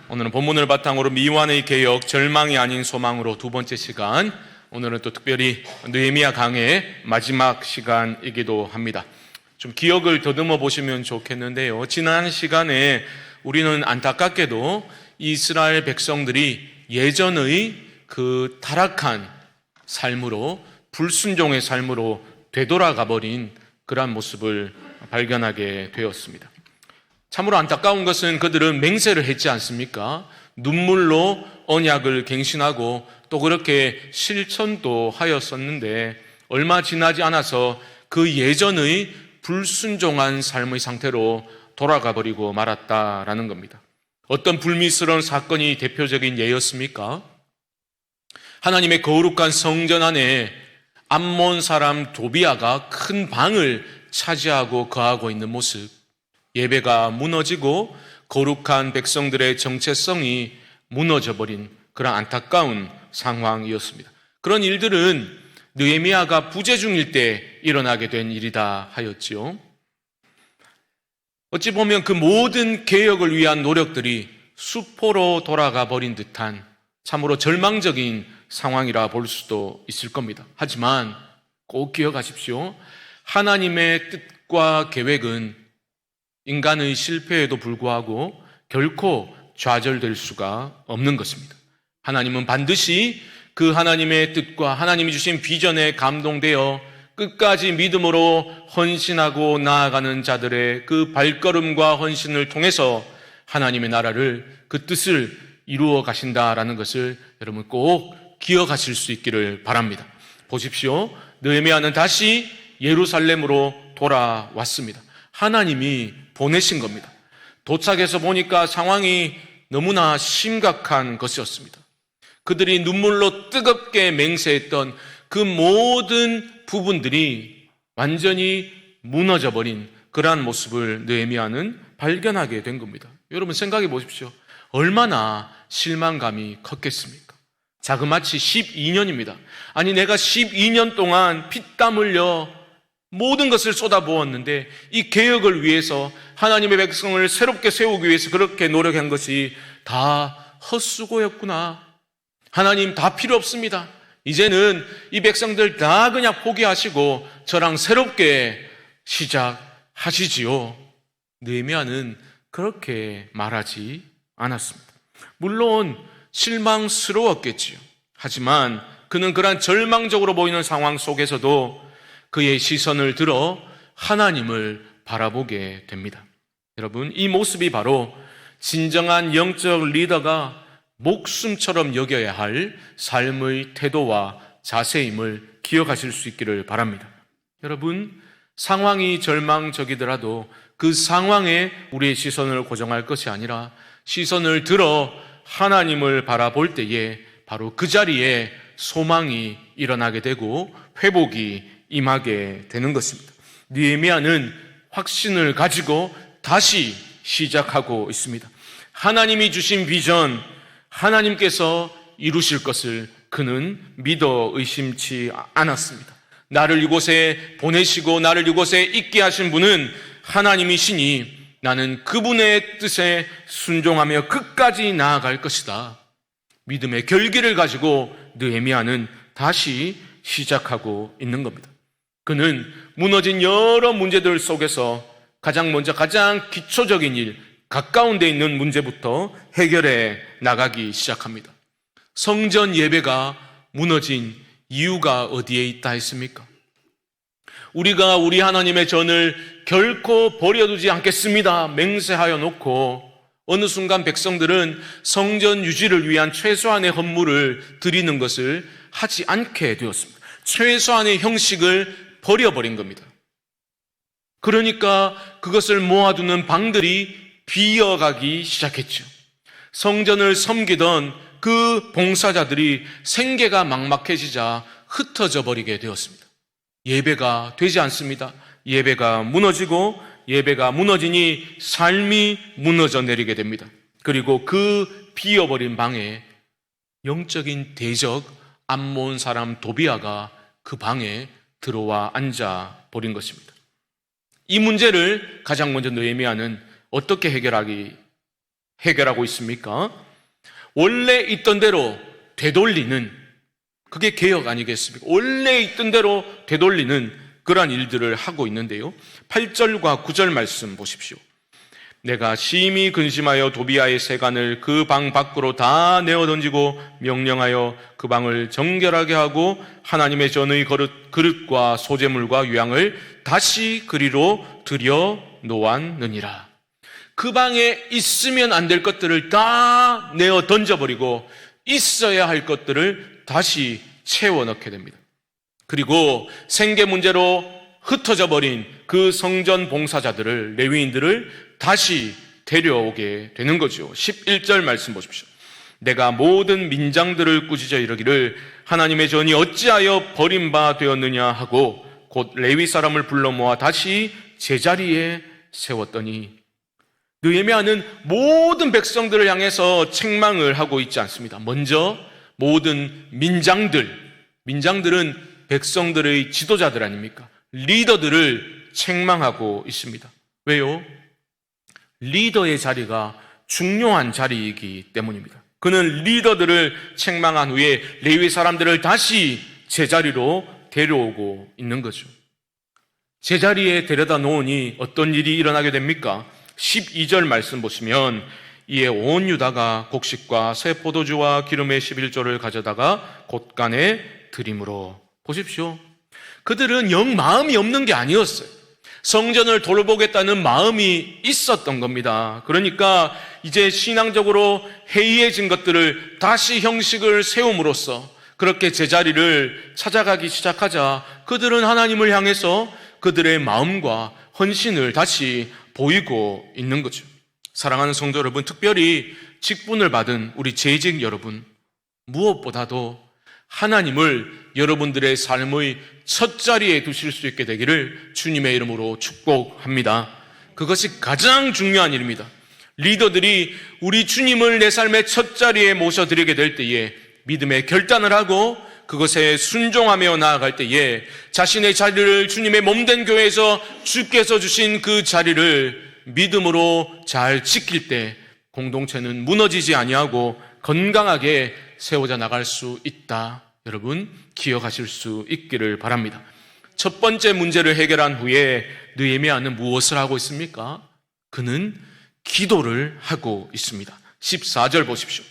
오늘은 본문을 바탕으로 미완의 개혁, 절망이 아닌 소망으로 두 번째 시간, 오늘은 또 특별히 느헤미야 강의 마지막 시간이기도 합니다. 좀 기억을 더듬어 보시면 좋겠는데요. 지난 시간에 우리는 안타깝게도 이스라엘 백성들이 예전의 그 타락한 삶으로, 불순종의 삶으로 되돌아가 버린 그러한 모습을 발견하게 되었습니다. 참으로 안타까운 것은 그들은 맹세를 했지 않습니까? 눈물로 언약을 갱신하고 또 그렇게 실천도 하였었는데 얼마 지나지 않아서 그 예전의 불순종한 삶의 상태로 돌아가 버리고 말았다라는 겁니다. 어떤 불미스러운 사건이 대표적인 예였습니까? 하나님의 거룩한 성전 안에 암몬 사람 도비아가 큰 방을 차지하고 거하고 있는 모습, 예배가 무너지고 거룩한 백성들의 정체성이 무너져버린 그런 안타까운 상황이었습니다. 그런 일들은 느헤미야가 부재 중일 때 일어나게 된 일이다 하였지요. 어찌 보면 그 모든 개혁을 위한 노력들이 수포로 돌아가 버린 듯한 참으로 절망적인 상황이라 볼 수도 있을 겁니다. 하지만 꼭 기억하십시오. 하나님의 뜻과 계획은 인간의 실패에도 불구하고 결코 좌절될 수가 없는 것입니다. 하나님은 반드시 그 하나님의 뜻과 하나님이 주신 비전에 감동되어 끝까지 믿음으로 헌신하고 나아가는 자들의 그 발걸음과 헌신을 통해서 하나님의 나라를, 그 뜻을 이루어 가신다라는 것을 여러분 꼭 기억하실 수 있기를 바랍니다. 보십시오. 느헤미야는 다시 예루살렘으로 돌아왔습니다. 하나님이 보내신 겁니다. 도착해서 보니까 상황이 너무나 심각한 것이었습니다. 그들이 눈물로 뜨겁게 맹세했던 그 모든 부분들이 완전히 무너져버린 그러한 모습을 느헤미야는 발견하게 된 겁니다. 여러분 생각해 보십시오. 얼마나 실망감이 컸겠습니까? 자그마치 12년입니다. 아니 내가 12년 동안 피땀 흘려 모든 것을 쏟아부었는데 이 개혁을 위해서 하나님의 백성을 새롭게 세우기 위해서 그렇게 노력한 것이 다 헛수고였구나. 하나님 다 필요 없습니다. 이제는 이 백성들 다 그냥 포기하시고 저랑 새롭게 시작하시지요. 느헤미야는 그렇게 말하지 않았습니다. 물론 실망스러웠겠지요. 하지만 그는 그러한 절망적으로 보이는 상황 속에서도 그의 시선을 들어 하나님을 바라보게 됩니다. 여러분, 이 모습이 바로 진정한 영적 리더가 목숨처럼 여겨야 할 삶의 태도와 자세임을 기억하실 수 있기를 바랍니다. 여러분, 상황이 절망적이더라도 그 상황에 우리의 시선을 고정할 것이 아니라 시선을 들어 하나님을 바라볼 때에 바로 그 자리에 소망이 일어나게 되고 회복이 임하게 되는 것입니다. 느헤미야는 확신을 가지고 다시 시작하고 있습니다. 하나님이 주신 비전, 하나님께서 이루실 것을 그는 믿어 의심치 않았습니다. 나를 이곳에 보내시고 나를 이곳에 있게 하신 분은 하나님이시니 나는 그분의 뜻에 순종하며 끝까지 나아갈 것이다. 믿음의 결기를 가지고 느헤미야는 다시 시작하고 있는 겁니다. 그는 무너진 여러 문제들 속에서 가장 먼저 가장 기초적인 일, 가까운 데 있는 문제부터 해결해 나가기 시작합니다. 성전 예배가 무너진 이유가 어디에 있다 했습니까? 우리가 우리 하나님의 전을 결코 버려두지 않겠습니다 맹세하여 놓고 어느 순간 백성들은 성전 유지를 위한 최소한의 헌물을 드리는 것을 하지 않게 되었습니다. 최소한의 형식을 버려버린 겁니다. 그러니까 그것을 모아두는 방들이 비어가기 시작했죠. 성전을 섬기던 그 봉사자들이 생계가 막막해지자 흩어져 버리게 되었습니다. 예배가 되지 않습니다. 예배가 무너지고 예배가 무너지니 삶이 무너져 내리게 됩니다. 그리고 그 비어버린 방에 영적인 대적 암몬 사람 도비아가 그 방에 들어와 앉아 버린 것입니다. 이 문제를 가장 먼저 느헤미야는 어떻게 해결하기 해결하고 있습니까? 원래 있던 대로 되돌리는, 그게 개혁 아니겠습니까? 원래 있던 대로 되돌리는 그러한 일들을 하고 있는데요. 8절과 9절 말씀 보십시오. 내가 심히 근심하여 도비아의 세간을 그 방 밖으로 다 내어 던지고 명령하여 그 방을 정결하게 하고 하나님의 전의 그릇과 소재물과 유향을 다시 그리로 들여 놓았느니라. 그 방에 있으면 안 될 것들을 다 내어 던져버리고 있어야 할 것들을 다시 채워 넣게 됩니다. 그리고 생계 문제로 흩어져 버린 그 성전 봉사자들을, 레위인들을 다시 데려오게 되는 거죠. 11절 말씀 보십시오. 내가 모든 민장들을 꾸짖어 이르기를 하나님의 전이 어찌하여 버림바 되었느냐 하고 곧 레위 사람을 불러 모아 다시 제자리에 세웠더니, 느헤미야는 모든 백성들을 향해서 책망을 하고 있지 않습니다. 먼저 모든 민장들은 백성들의 지도자들 아닙니까? 리더들을 책망하고 있습니다. 왜요? 리더의 자리가 중요한 자리이기 때문입니다. 그는 리더들을 책망한 후에 레위 사람들을 다시 제자리로 데려오고 있는 거죠. 제자리에 데려다 놓으니 어떤 일이 일어나게 됩니까? 12절 말씀 보시면 이에 온 유다가 곡식과 새 포도주와 기름의 11조를 가져다가 곳간에 드림으로, 보십시오. 그들은 영 마음이 없는 게 아니었어요. 성전을 돌보겠다는 마음이 있었던 겁니다. 그러니까 이제 신앙적으로 해이해진 것들을 다시 형식을 세움으로써 그렇게 제자리를 찾아가기 시작하자 그들은 하나님을 향해서 그들의 마음과 헌신을 다시 보이고 있는 거죠. 사랑하는 성도 여러분, 특별히 직분을 받은 우리 재직 여러분, 무엇보다도 하나님을 여러분들의 삶의 첫 자리에 두실 수 있게 되기를 주님의 이름으로 축복합니다. 그것이 가장 중요한 일입니다. 리더들이 우리 주님을 내 삶의 첫 자리에 모셔드리게 될 때에 믿음의 결단을 하고 그것에 순종하며 나아갈 때에 자신의 자리를 주님의 몸된 교회에서 주께서 주신 그 자리를 믿음으로 잘 지킬 때 공동체는 무너지지 아니하고 건강하게 세워져 나갈 수 있다. 여러분 기억하실 수 있기를 바랍니다. 첫 번째 문제를 해결한 후에 느헤미야는 무엇을 하고 있습니까? 그는 기도를 하고 있습니다. 14절 보십시오.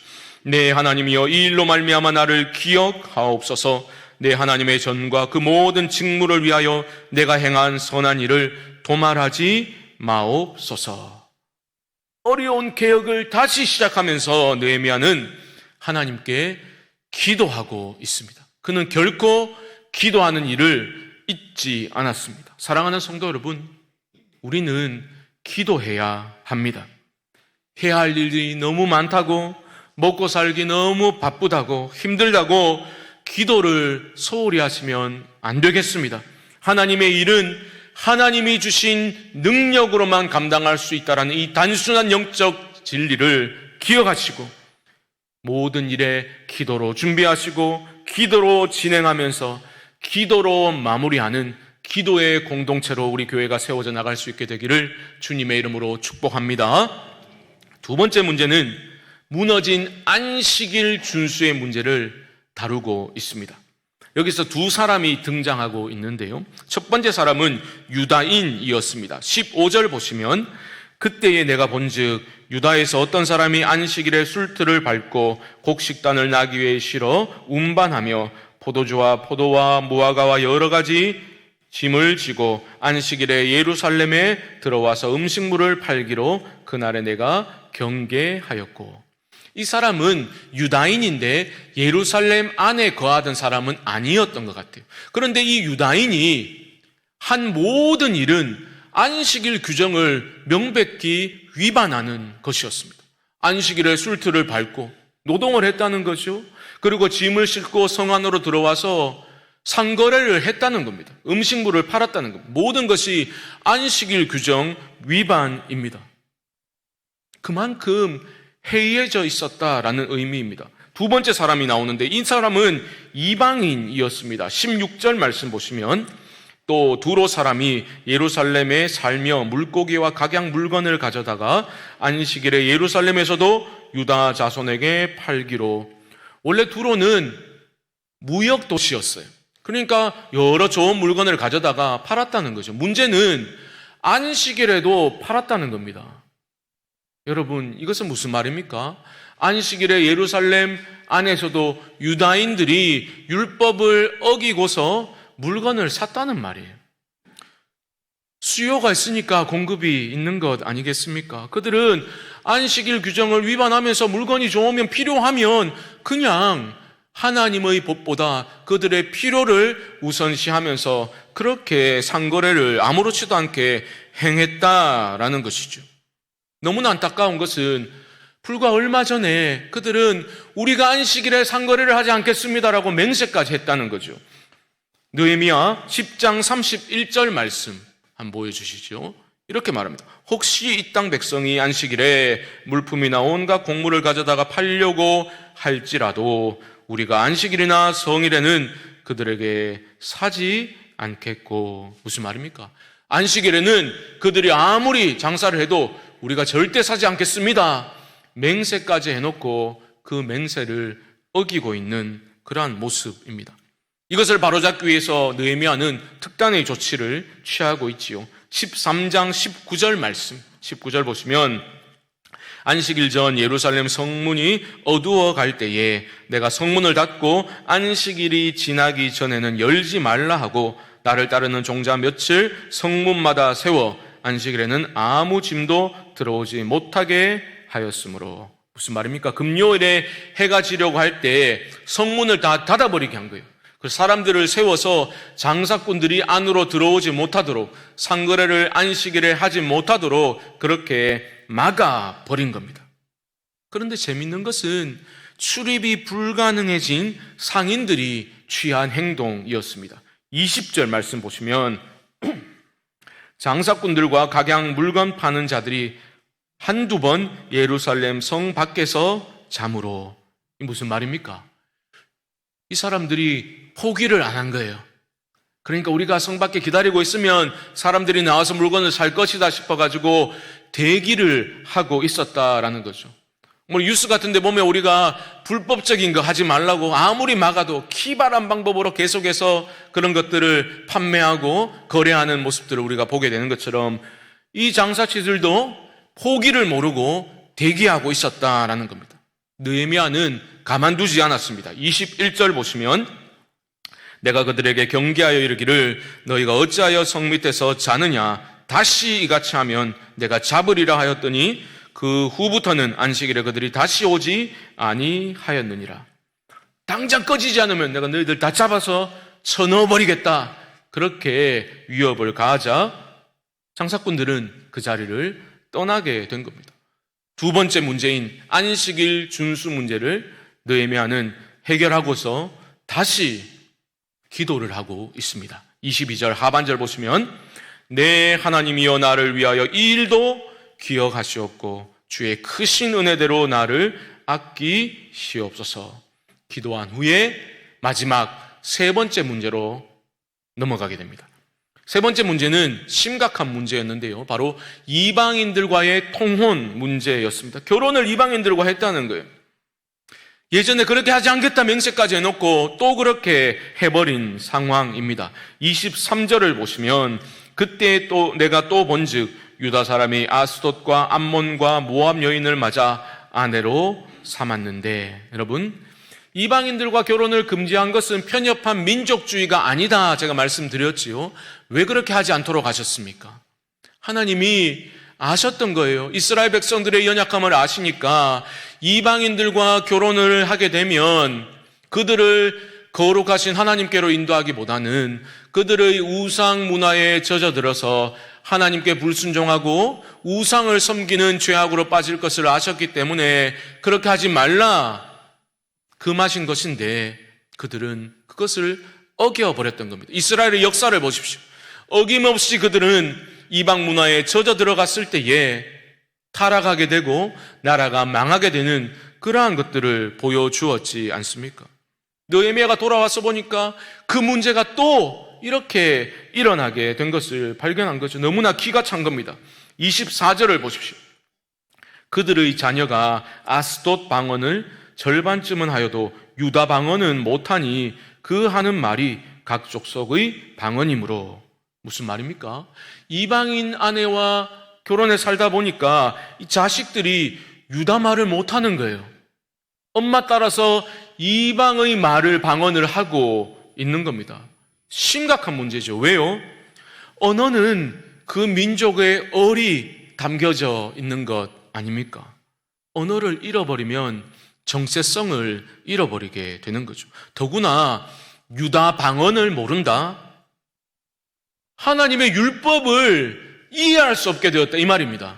내 하나님이여, 이 일로 말미암아 나를 기억하옵소서. 내 하나님의 전과 그 모든 직무를 위하여 내가 행한 선한 일을 도말하지 마옵소서. 어려운 개혁을 다시 시작하면서 느헤미야는 하나님께 기도하고 있습니다. 그는 결코 기도하는 일을 잊지 않았습니다. 사랑하는 성도 여러분, 우리는 기도해야 합니다. 해야 할 일이 너무 많다고, 먹고 살기 너무 바쁘다고, 힘들다고 기도를 소홀히 하시면 안 되겠습니다. 하나님의 일은 하나님이 주신 능력으로만 감당할 수 있다는 이 단순한 영적 진리를 기억하시고 모든 일에 기도로 준비하시고 기도로 진행하면서 기도로 마무리하는 기도의 공동체로 우리 교회가 세워져 나갈 수 있게 되기를 주님의 이름으로 축복합니다. 두 번째 문제는 무너진 안식일 준수의 문제를 다루고 있습니다. 여기서 두 사람이 등장하고 있는데요. 첫 번째 사람은 유다인이었습니다. 15절 보시면 그때에 내가 본즉 유다에서 어떤 사람이 안식일에 술틀을 밟고 곡식단을 나귀 위에 실어 운반하며 포도주와 포도와 무화과와 여러 가지 짐을 지고 안식일에 예루살렘에 들어와서 음식물을 팔기로 그날에 내가 경계하였고. 이 사람은 유다인인데 예루살렘 안에 거하던 사람은 아니었던 것 같아요. 그런데 이 유다인이 한 모든 일은 안식일 규정을 명백히 위반하는 것이었습니다. 안식일에 술틀을 밟고 노동을 했다는 거죠. 그리고 짐을 싣고 성 안으로 들어와서 상거래를 했다는 겁니다. 음식물을 팔았다는 겁니다. 모든 것이 안식일 규정 위반입니다. 그만큼 해이해져 있었다라는 의미입니다. 두 번째 사람이 나오는데 이 사람은 이방인이었습니다. 16절 말씀 보시면 또 두로 사람이 예루살렘에 살며 물고기와 각양 물건을 가져다가 안식일에 예루살렘에서도 유다 자손에게 팔기로. 원래 두로는 무역 도시였어요. 그러니까 여러 좋은 물건을 가져다가 팔았다는 거죠. 문제는 안식일에도 팔았다는 겁니다. 여러분, 이것은 무슨 말입니까? 안식일에 예루살렘 안에서도 유다인들이 율법을 어기고서 물건을 샀다는 말이에요. 수요가 있으니까 공급이 있는 것 아니겠습니까? 그들은 안식일 규정을 위반하면서 물건이 좋으면 필요하면 그냥 하나님의 법보다 그들의 필요를 우선시하면서 그렇게 상거래를 아무렇지도 않게 행했다라는 것이죠. 너무나 안타까운 것은 불과 얼마 전에 그들은 우리가 안식일에 상거래를 하지 않겠습니다라고 맹세까지 했다는 거죠. 느헤미야 10장 31절 말씀 한번 보여주시죠. 이렇게 말합니다. 혹시 이 땅 백성이 안식일에 물품이나 온갖 곡물을 가져다가 팔려고 할지라도 우리가 안식일이나 성일에는 그들에게 사지 않겠고. 무슨 말입니까? 안식일에는 그들이 아무리 장사를 해도 우리가 절대 사지 않겠습니다. 맹세까지 해놓고 그 맹세를 어기고 있는 그러한 모습입니다. 이것을 바로잡기 위해서 느헤미야는 특단의 조치를 취하고 있지요. 13장 19절 말씀, 19절 보시면 안식일 전 예루살렘 성문이 어두워 갈 때에 내가 성문을 닫고 안식일이 지나기 전에는 열지 말라 하고 나를 따르는 종자 며칠 성문마다 세워 안식일에는 아무 짐도 들어오지 못하게 하였으므로. 무슨 말입니까? 금요일에 해가 지려고 할 때 성문을 다 닫아버리게 한 거예요. 그 사람들을 세워서 장사꾼들이 안으로 들어오지 못하도록, 상거래를 안식일에 하지 못하도록 그렇게 막아버린 겁니다. 그런데 재밌는 것은 출입이 불가능해진 상인들이 취한 행동이었습니다. 20절 말씀 보시면 장사꾼들과 각양 물건 파는 자들이 한두 번 예루살렘 성 밖에서 잠으로. 이 무슨 말입니까? 이 사람들이 포기를 안 한 거예요. 그러니까 우리가 성 밖에 기다리고 있으면 사람들이 나와서 물건을 살 것이다 싶어가지고 대기를 하고 있었다라는 거죠. 뭐 뉴스 같은 데 보면 우리가 불법적인 거 하지 말라고 아무리 막아도 기발한 방법으로 계속해서 그런 것들을 판매하고 거래하는 모습들을 우리가 보게 되는 것처럼 이 장사치들도 포기를 모르고 대기하고 있었다라는 겁니다. 느헤미야는 가만두지 않았습니다. 21절 보시면 내가 그들에게 경계하여 이르기를 너희가 어찌하여 성 밑에서 자느냐 다시 이같이 하면 내가 잡으리라 하였더니 그 후부터는 안식일에 그들이 다시 오지 아니하였느니라. 당장 꺼지지 않으면 내가 너희들 다 잡아서 쳐넣어버리겠다. 그렇게 위협을 가하자 장사꾼들은 그 자리를 떠나게 된 겁니다. 두 번째 문제인 안식일 준수 문제를 느헤미야는 해결하고서 다시 기도를 하고 있습니다. 22절 하반절 보시면 내 하나님이여 나를 위하여 이 일도 기억하시옵고 주의 크신 은혜대로 나를 아끼시옵소서. 기도한 후에 마지막 세 번째 문제로 넘어가게 됩니다. 세 번째 문제는 심각한 문제였는데요. 바로 이방인들과의 통혼 문제였습니다. 결혼을 이방인들과 했다는 거예요. 예전에 그렇게 하지 않겠다 맹세까지 해놓고 또 그렇게 해버린 상황입니다. 23절을 보시면 그때 또 내가 또 본즉 유다 사람이 아스돗과 암몬과 모압 여인을 맞아 아내로 삼았는데. 여러분, 이방인들과 결혼을 금지한 것은 편협한 민족주의가 아니다 제가 말씀드렸지요. 왜 그렇게 하지 않도록 하셨습니까? 하나님이 아셨던 거예요. 이스라엘 백성들의 연약함을 아시니까 이방인들과 결혼을 하게 되면 그들을 거룩하신 하나님께로 인도하기보다는 그들의 우상 문화에 젖어들어서 하나님께 불순종하고 우상을 섬기는 죄악으로 빠질 것을 아셨기 때문에 그렇게 하지 말라 금하신 것인데 그들은 그것을 어겨버렸던 겁니다. 이스라엘의 역사를 보십시오. 어김없이 그들은 이방 문화에 젖어 들어갔을 때에 타락하게 되고 나라가 망하게 되는 그러한 것들을 보여주었지 않습니까? 느헤미야가 돌아와서 보니까 그 문제가 또 이렇게 일어나게 된 것을 발견한 거죠. 너무나 기가 찬 겁니다. 24절을 보십시오. 그들의 자녀가 아스돗 방언을 절반쯤은 하여도 유다 방언은 못하니 그 하는 말이 각 족속의 방언이므로. 무슨 말입니까? 이방인 아내와 결혼해 살다 보니까 이 자식들이 유다 말을 못하는 거예요. 엄마 따라서 이방의 말을 방언을 하고 있는 겁니다. 심각한 문제죠. 왜요? 언어는 그 민족의 얼이 담겨져 있는 것 아닙니까? 언어를 잃어버리면 정체성을 잃어버리게 되는 거죠. 더구나 유다 방언을 모른다? 하나님의 율법을 이해할 수 없게 되었다 이 말입니다.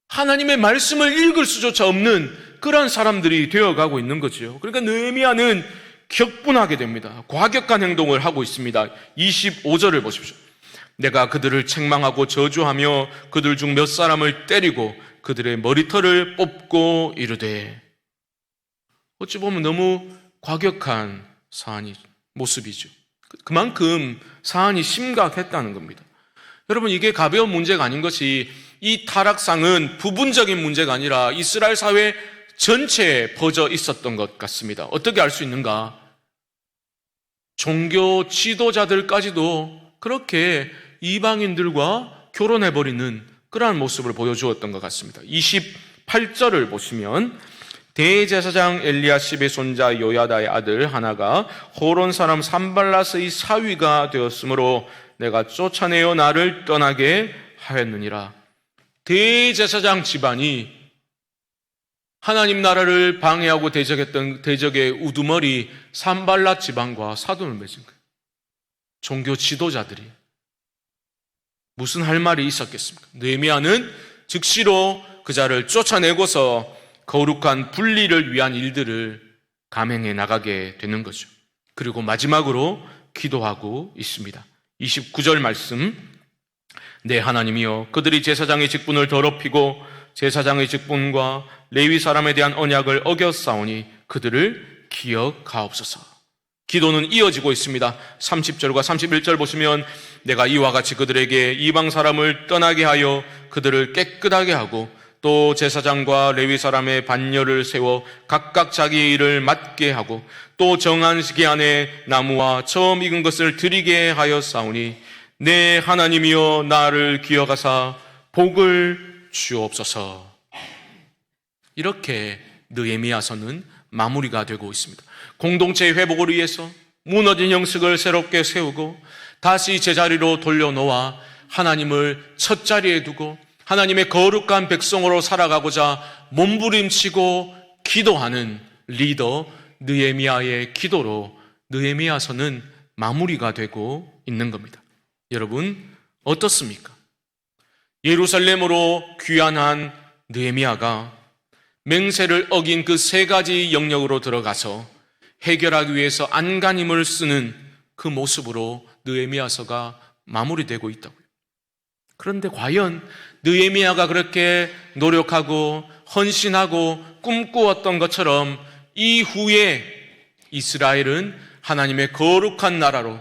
하나님의 말씀을 읽을 수조차 없는 그런 사람들이 되어가고 있는 거죠. 그러니까 느헤미야는 격분하게 됩니다. 과격한 행동을 하고 있습니다. 25절을 보십시오. 내가 그들을 책망하고 저주하며 그들 중 몇 사람을 때리고 그들의 머리털을 뽑고 이르되. 어찌 보면 너무 과격한 모습이죠. 그만큼 사안이 심각했다는 겁니다. 여러분, 이게 가벼운 문제가 아닌 것이, 이 타락상은 부분적인 문제가 아니라 이스라엘 사회 전체에 퍼져 있었던 것 같습니다. 어떻게 알 수 있는가? 종교 지도자들까지도 그렇게 이방인들과 결혼해버리는 그러한 모습을 보여주었던 것 같습니다. 28절을 보시면 대제사장 엘리야십의 손자 요야다의 아들 하나가 호론 사람 산발랏의 사위가 되었으므로 내가 쫓아내어 나를 떠나게 하였느니라. 대제사장 집안이 하나님 나라를 방해하고 대적했던 대적의 우두머리 산발랏 집안과 사돈을 맺은 거예요. 종교 지도자들이 무슨 할 말이 있었겠습니까? 느헤미야는 즉시로 그 자를 쫓아내고서 거룩한 분리를 위한 일들을 감행해 나가게 되는 거죠. 그리고 마지막으로 기도하고 있습니다. 29절 말씀, 내 하나님이여 그들이 제사장의 직분을 더럽히고 제사장의 직분과 레위 사람에 대한 언약을 어겼사오니 그들을 기억하옵소서. 기도는 이어지고 있습니다. 30절과 31절 보시면 내가 이와 같이 그들에게 이방 사람을 떠나게 하여 그들을 깨끗하게 하고 또 제사장과 레위 사람의 반열을 세워 각각 자기 일을 맡게 하고 또 정한 시기 안에 나무와 처음 익은 것을 드리게 하였사오니 내 하나님이여 나를 기억하사 복을 주옵소서. 이렇게 느헤미야서는 마무리가 되고 있습니다. 공동체의 회복을 위해서 무너진 형식을 새롭게 세우고 다시 제자리로 돌려놓아 하나님을 첫 자리에 두고 하나님의 거룩한 백성으로 살아가고자 몸부림치고 기도하는 리더 느헤미야의 기도로 느헤미야서는 마무리가 되고 있는 겁니다. 여러분 어떻습니까? 예루살렘으로 귀환한 느헤미야가 맹세를 어긴 그 세 가지 영역으로 들어가서 해결하기 위해서 안간힘을 쓰는 그 모습으로 느헤미야서가 마무리되고 있다고요. 그런데 과연 느헤미야가 그렇게 노력하고 헌신하고 꿈꾸었던 것처럼 이후에 이스라엘은 하나님의 거룩한 나라로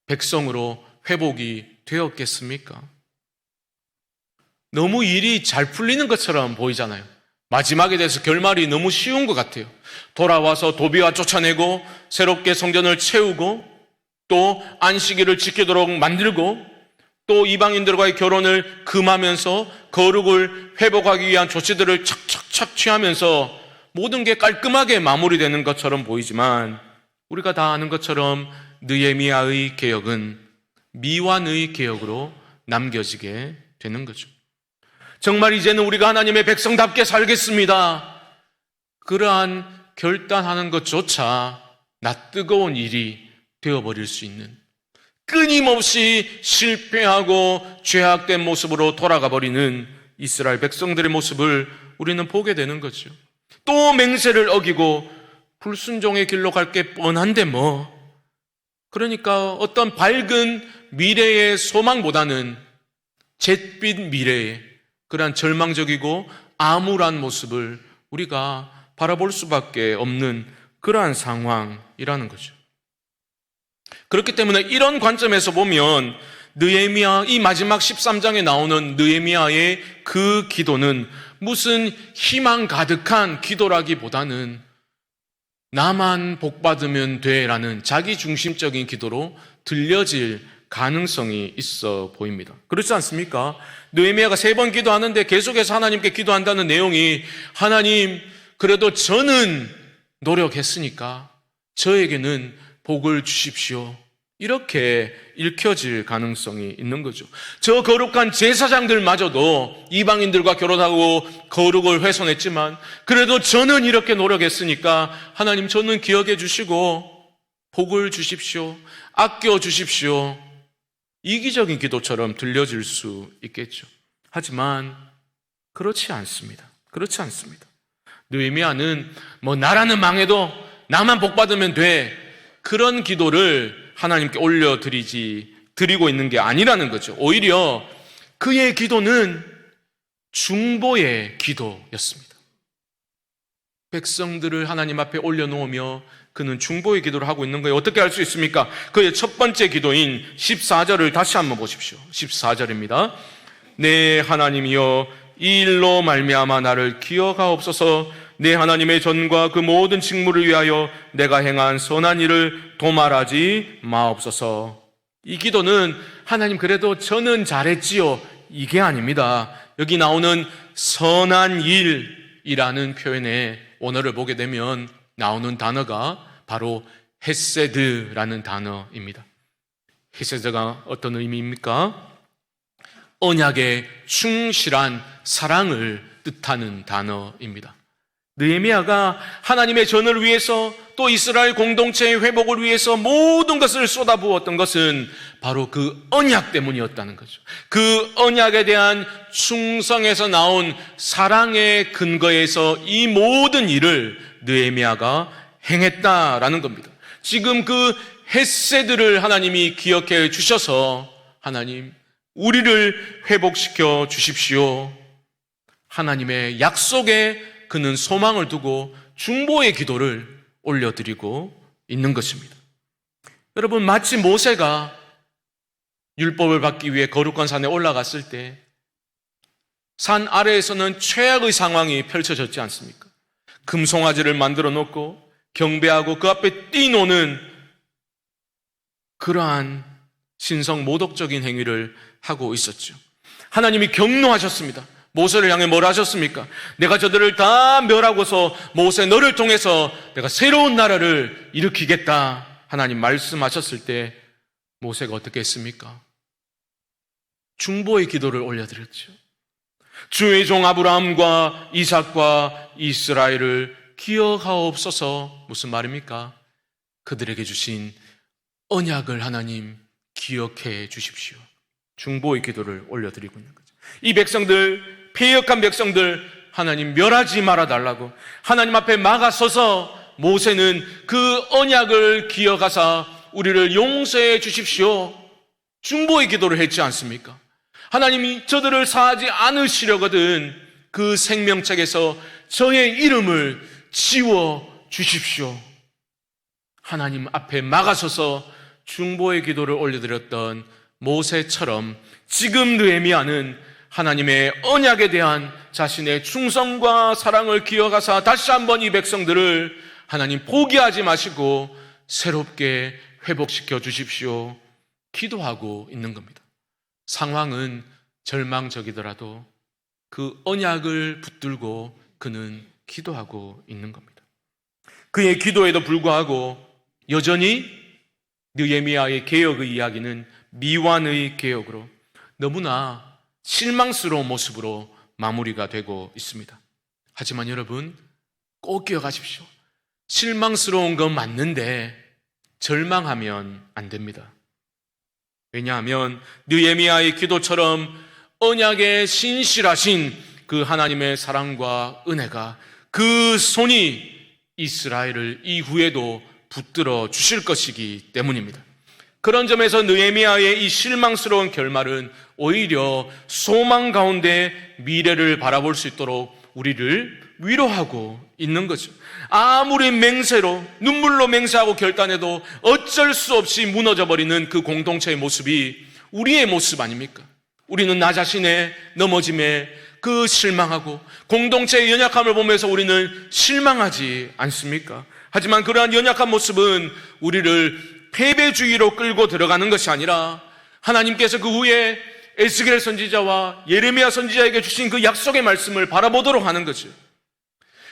백성으로 회복이 되었겠습니까? 너무 일이 잘 풀리는 것처럼 보이잖아요. 마지막에 대해서 결말이 너무 쉬운 것 같아요. 돌아와서 도비와 쫓아내고 새롭게 성전을 채우고 또 안식일을 지키도록 만들고 또 이방인들과의 결혼을 금하면서 거룩을 회복하기 위한 조치들을 착착착 취하면서 모든 게 깔끔하게 마무리되는 것처럼 보이지만 우리가 다 아는 것처럼 느헤미야의 개혁은 미완의 개혁으로 남겨지게 되는 거죠. 정말 이제는 우리가 하나님의 백성답게 살겠습니다. 그러한 결단하는 것조차 낯뜨거운 일이 되어버릴 수 있는, 끊임없이 실패하고 죄악된 모습으로 돌아가 버리는 이스라엘 백성들의 모습을 우리는 보게 되는 거죠. 또 맹세를 어기고 불순종의 길로 갈 게 뻔한데 뭐. 그러니까 어떤 밝은 미래의 소망보다는 잿빛 미래의 그러한 절망적이고 암울한 모습을 우리가 바라볼 수밖에 없는 그러한 상황이라는 거죠. 그렇기 때문에 이런 관점에서 보면 느헤미야, 이 마지막 13장에 나오는 느헤미야의 그 기도는 무슨 희망 가득한 기도라기보다는 나만 복받으면 돼라는 자기중심적인 기도로 들려질 가능성이 있어 보입니다. 그렇지 않습니까? 느헤미야가 3번 기도하는데 계속해서 하나님께 기도한다는 내용이, 하나님, 그래도 저는 노력했으니까 저에게는 복을 주십시오, 이렇게 읽혀질 가능성이 있는 거죠. 저 거룩한 제사장들마저도 이방인들과 결혼하고 거룩을 훼손했지만 그래도 저는 이렇게 노력했으니까 하나님, 저는 기억해 주시고 복을 주십시오, 아껴 주십시오, 이기적인 기도처럼 들려질 수 있겠죠. 하지만 그렇지 않습니다. 그렇지 않습니다. 느헤미야는 나라는 망해도 나만 복받으면 돼, 그런 기도를 하나님께 드리고 있는 게 아니라는 거죠. 오히려 그의 기도는 중보의 기도였습니다. 백성들을 하나님 앞에 올려놓으며 그는 중보의 기도를 하고 있는 거예요. 어떻게 할 수 있습니까? 그의 첫 번째 기도인 14절을 다시 한번 보십시오. 14절입니다. 내 하나님이여, 이 일로 말미암아 나를 기억하옵소서. 내 하나님의 전과 그 모든 직무를 위하여 내가 행한 선한 일을 도말하지 마옵소서. 이 기도는 하나님, 그래도 저는 잘했지요, 이게 아닙니다. 여기 나오는 선한 일이라는 표현의 원어를 보게 되면 나오는 단어가 바로 헤세드라는 단어입니다. 헤세드가 어떤 의미입니까? 언약에 충실한 사랑을 뜻하는 단어입니다. 느헤미야가 하나님의 전을 위해서, 또 이스라엘 공동체의 회복을 위해서 모든 것을 쏟아부었던 것은 바로 그 언약 때문이었다는 거죠. 그 언약에 대한 충성에서 나온 사랑의 근거에서 이 모든 일을 느헤미야가 행했다라는 겁니다. 지금 그 헤세드를 하나님이 기억해 주셔서 하나님, 우리를 회복시켜 주십시오, 하나님의 약속에 그는 소망을 두고 중보의 기도를 올려드리고 있는 것입니다. 여러분, 마치 모세가 율법을 받기 위해 거룩한 산에 올라갔을 때 산 아래에서는 최악의 상황이 펼쳐졌지 않습니까? 금송아지를 만들어 놓고 경배하고 그 앞에 뛰노는 그러한 신성 모독적인 행위를 하고 있었죠. 하나님이 경노하셨습니다. 모세를 향해 뭘 하셨습니까? 내가 저들을 다 멸하고서 모세, 너를 통해서 내가 새로운 나라를 일으키겠다, 하나님 말씀하셨을 때 모세가 어떻게 했습니까? 중보의 기도를 올려드렸죠. 주의 종 아브라함과 이삭과 이스라엘을 기억하옵소서. 무슨 말입니까? 그들에게 주신 언약을 하나님 기억해 주십시오. 중보의 기도를 올려드리고 있는 거죠. 이 백성들, 패역한 백성들 하나님 멸하지 말아달라고 하나님 앞에 막아서서 모세는 그 언약을 기억하사 우리를 용서해 주십시오, 중보의 기도를 했지 않습니까? 하나님이 저들을 사하지 않으시려거든 그 생명책에서 저의 이름을 지워 주십시오, 하나님 앞에 막아서서 중보의 기도를 올려드렸던 모세처럼 지금 느헤미야는 하나님의 언약에 대한 자신의 충성과 사랑을 기억하사 다시 한번 이 백성들을 하나님 포기하지 마시고 새롭게 회복시켜 주십시오, 기도하고 있는 겁니다. 상황은 절망적이더라도 그 언약을 붙들고 그는 기도하고 있는 겁니다. 그의 기도에도 불구하고 여전히 느헤미야의 개혁의 이야기는 미완의 개혁으로 너무나 실망스러운 모습으로 마무리가 되고 있습니다. 하지만 여러분, 꼭 기억하십시오. 실망스러운 건 맞는데 절망하면 안 됩니다. 왜냐하면 느헤미야의 기도처럼 언약에 신실하신 그 하나님의 사랑과 은혜가, 그 손이 이스라엘을 이후에도 붙들어 주실 것이기 때문입니다. 그런 점에서 느헤미야의 이 실망스러운 결말은 오히려 소망 가운데 미래를 바라볼 수 있도록 우리를 위로하고 있는 거죠. 아무리 맹세로, 눈물로 맹세하고 결단해도 어쩔 수 없이 무너져버리는 그 공동체의 모습이 우리의 모습 아닙니까? 우리는 나 자신의 넘어짐에 그 실망하고 공동체의 연약함을 보면서 우리는 실망하지 않습니까? 하지만 그러한 연약한 모습은 우리를 패배주의로 끌고 들어가는 것이 아니라 하나님께서 그 후에 에스겔 선지자와 예레미야 선지자에게 주신 그 약속의 말씀을 바라보도록 하는 거죠.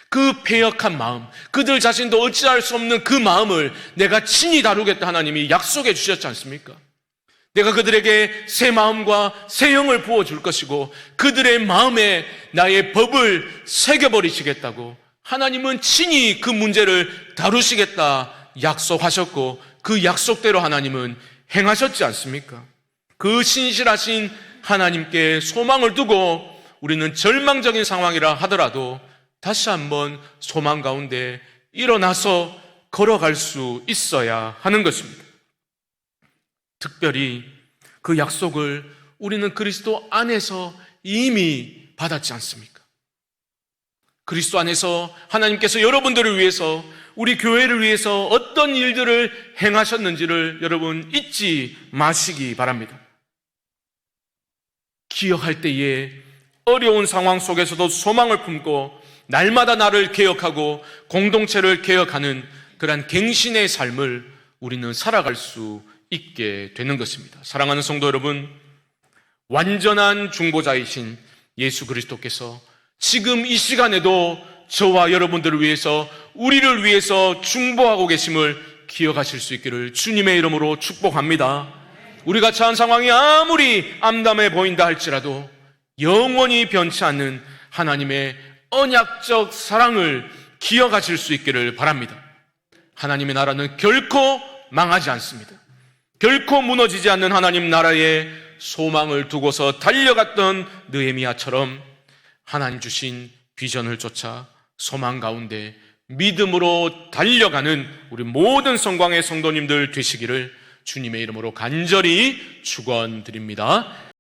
그 패역한 마음, 그들 자신도 어찌할 수 없는 그 마음을 내가 친히 다루겠다 하나님이 약속해 주셨지 않습니까? 내가 그들에게 새 마음과 새 영을 부어줄 것이고 그들의 마음에 나의 법을 새겨버리시겠다고 하나님은 친히 그 문제를 다루시겠다 약속하셨고 그 약속대로 하나님은 행하셨지 않습니까? 그 신실하신 하나님께 소망을 두고 우리는 절망적인 상황이라 하더라도 다시 한번 소망 가운데 일어나서 걸어갈 수 있어야 하는 것입니다. 특별히 그 약속을 우리는 그리스도 안에서 이미 받았지 않습니까? 그리스도 안에서 하나님께서 여러분들을 위해서 우리 교회를 위해서 어떤 일들을 행하셨는지를 여러분 잊지 마시기 바랍니다. 기억할 때에 어려운 상황 속에서도 소망을 품고 날마다 나를 개혁하고 공동체를 개혁하는 그러한 갱신의 삶을 우리는 살아갈 수 있게 되는 것입니다. 사랑하는 성도 여러분, 완전한 중보자이신 예수 그리스도께서 지금 이 시간에도 저와 여러분들을 위해서 우리를 위해서 중보하고 계심을 기억하실 수 있기를 주님의 이름으로 축복합니다. 우리가 처한 상황이 아무리 암담해 보인다 할지라도 영원히 변치 않는 하나님의 언약적 사랑을 기억하실 수 있기를 바랍니다. 하나님의 나라는 결코 망하지 않습니다. 결코 무너지지 않는 하나님 나라에 소망을 두고서 달려갔던 느헤미야처럼 하나님 주신 비전을 쫓아 소망 가운데 믿음으로 달려가는 우리 모든 성광의 성도님들 되시기를 주님의 이름으로 간절히 축원드립니다.